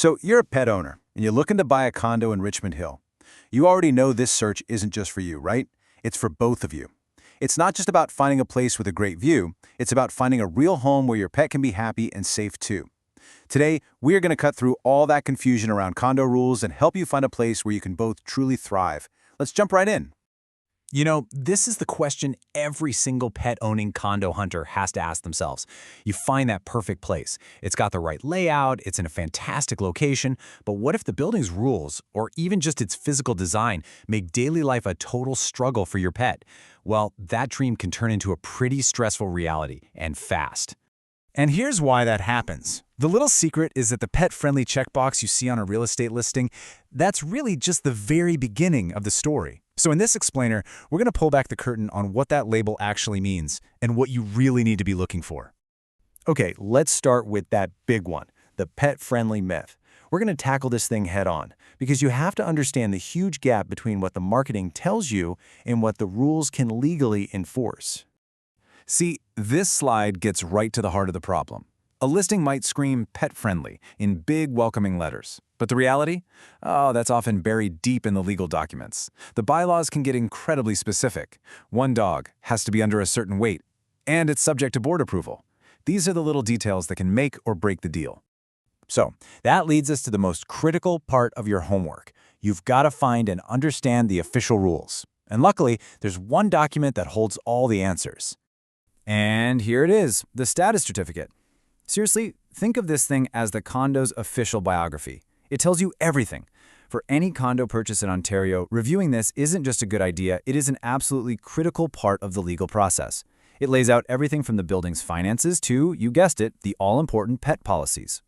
So you're a pet owner, and you're looking to buy a condo in Richmond Hill. You already know this search isn't just for you, right? It's for both of you. It's not just about finding a place with a great view, it's about finding a real home where your pet can be happy and safe too. Today, we're going to cut through all that confusion around condo rules and help you find a place where you can both truly thrive. Let's jump right in. You know, this is the question every single pet-owning condo hunter has to ask themselves. You find that perfect place. It's got the right layout, it's in a fantastic location, but what if the building's rules, or even just its physical design, make daily life a total struggle for your pet? Well, that dream can turn into a pretty stressful reality, and fast. And here's why that happens. The little secret is that the pet-friendly checkbox you see on a real estate listing, that's really just the very beginning of the story. So in this explainer, we're going to pull back the curtain on what that label actually means and what you really need to be looking for. Okay, let's start with that big one, the pet-friendly myth. We're going to tackle this thing head-on because you have to understand the huge gap between what the marketing tells you and what the rules can legally enforce. See, this slide gets right to the heart of the problem. A listing might scream pet-friendly in big, welcoming letters. But the reality? Oh, that's often buried deep in the legal documents. The bylaws can get incredibly specific. One dog has to be under a certain weight, and it's subject to board approval. These are the little details that can make or break the deal. So, that leads us to the most critical part of your homework. You've got to find and understand the official rules. And luckily, there's one document that holds all the answers. And here it is, the status certificate. Seriously, think of this thing as the condo's official biography. It tells you everything. For any condo purchase in Ontario, reviewing this isn't just a good idea, it is an absolutely critical part of the legal process. It lays out everything from the building's finances to, you guessed it, the all-important pet policies.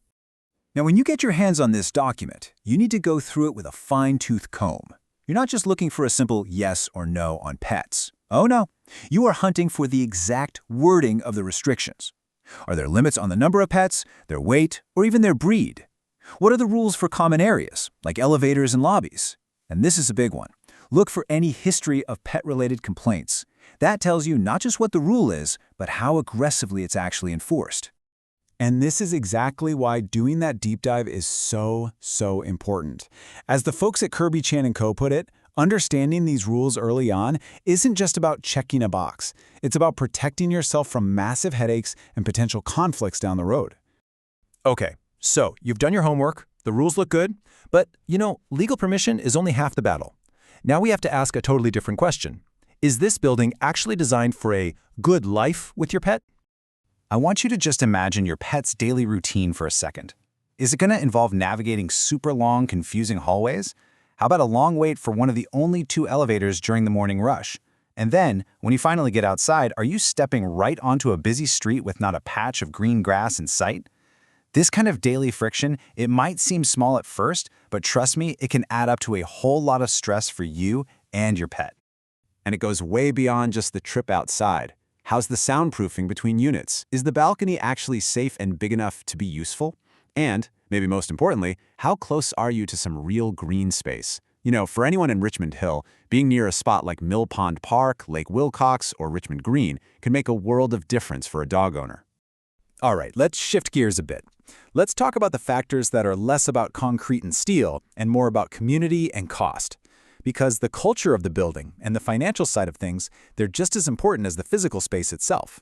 Now, when you get your hands on this document, you need to go through it with a fine-tooth comb. You're not just looking for a simple yes or no on pets. Oh no, you are hunting for the exact wording of the restrictions. Are there limits on the number of pets, their weight, or even their breed? What are the rules for common areas, like elevators and lobbies? And this is a big one. Look for any history of pet-related complaints. That tells you not just what the rule is, but how aggressively it's actually enforced. And this is exactly why doing that deep dive is so important. As the folks at Kirby Chan and Co. put it, understanding these rules early on isn't just about checking a box. It's about protecting yourself from massive headaches and potential conflicts down the road. Okay, so you've done your homework, the rules look good, but legal permission is only half the battle. Now we have to ask a totally different question. Is this building actually designed for a good life with your pet? I want you to just imagine your pet's daily routine for a second. Is it going to involve navigating super long, confusing hallways? How about a long wait for one of the only 2 elevators during the morning rush? And then, when you finally get outside, are you stepping right onto a busy street with not a patch of green grass in sight? This kind of daily friction, it might seem small at first, but trust me, it can add up to a whole lot of stress for you and your pet. And it goes way beyond just the trip outside. How's the soundproofing between units? Is the balcony actually safe and big enough to be useful? And, maybe most importantly, how close are you to some real green space? For anyone in Richmond Hill, being near a spot like Mill Pond Park, Lake Wilcox, or Richmond Green can make a world of difference for a dog owner. All right, let's shift gears a bit. Let's talk about the factors that are less about concrete and steel and more about community and cost. Because the culture of the building and the financial side of things, they're just as important as the physical space itself.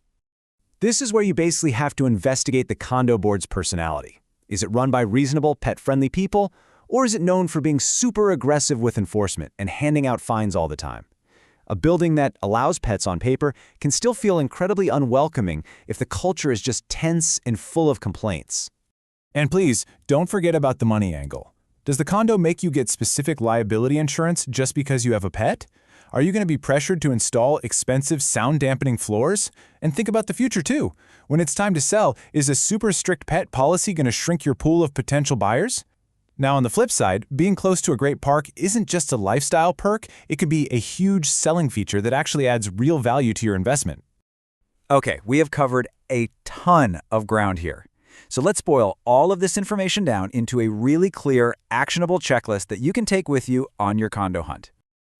This is where you basically have to investigate the condo board's personality. Is it run by reasonable, pet-friendly people, or is it known for being super aggressive with enforcement and handing out fines all the time? A building that allows pets on paper can still feel incredibly unwelcoming if the culture is just tense and full of complaints. And please, don't forget about the money angle. Does the condo make you get specific liability insurance just because you have a pet? Are you going to be pressured to install expensive sound-dampening floors? And think about the future too. When it's time to sell, is a super strict pet policy going to shrink your pool of potential buyers? Now on the flip side, being close to a great park isn't just a lifestyle perk, it could be a huge selling feature that actually adds real value to your investment. Okay, we have covered a ton of ground here. So let's boil all of this information down into a really clear, actionable checklist that you can take with you on your condo hunt.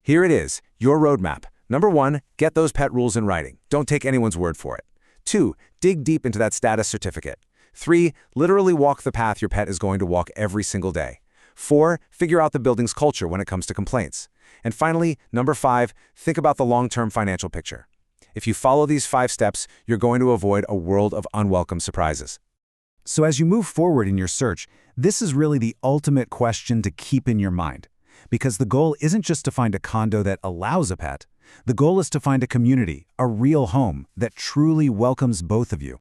Here it is, your roadmap. Number 1, get those pet rules in writing. Don't take anyone's word for it. 2, dig deep into that status certificate. 3. Literally walk the path your pet is going to walk every single day. 4. Figure out the building's culture when it comes to complaints. And finally, number 5, think about the long-term financial picture. If you follow these 5 steps, you're going to avoid a world of unwelcome surprises. So as you move forward in your search, this is really the ultimate question to keep in your mind. Because the goal isn't just to find a condo that allows a pet. The goal is to find a community, a real home, that truly welcomes both of you.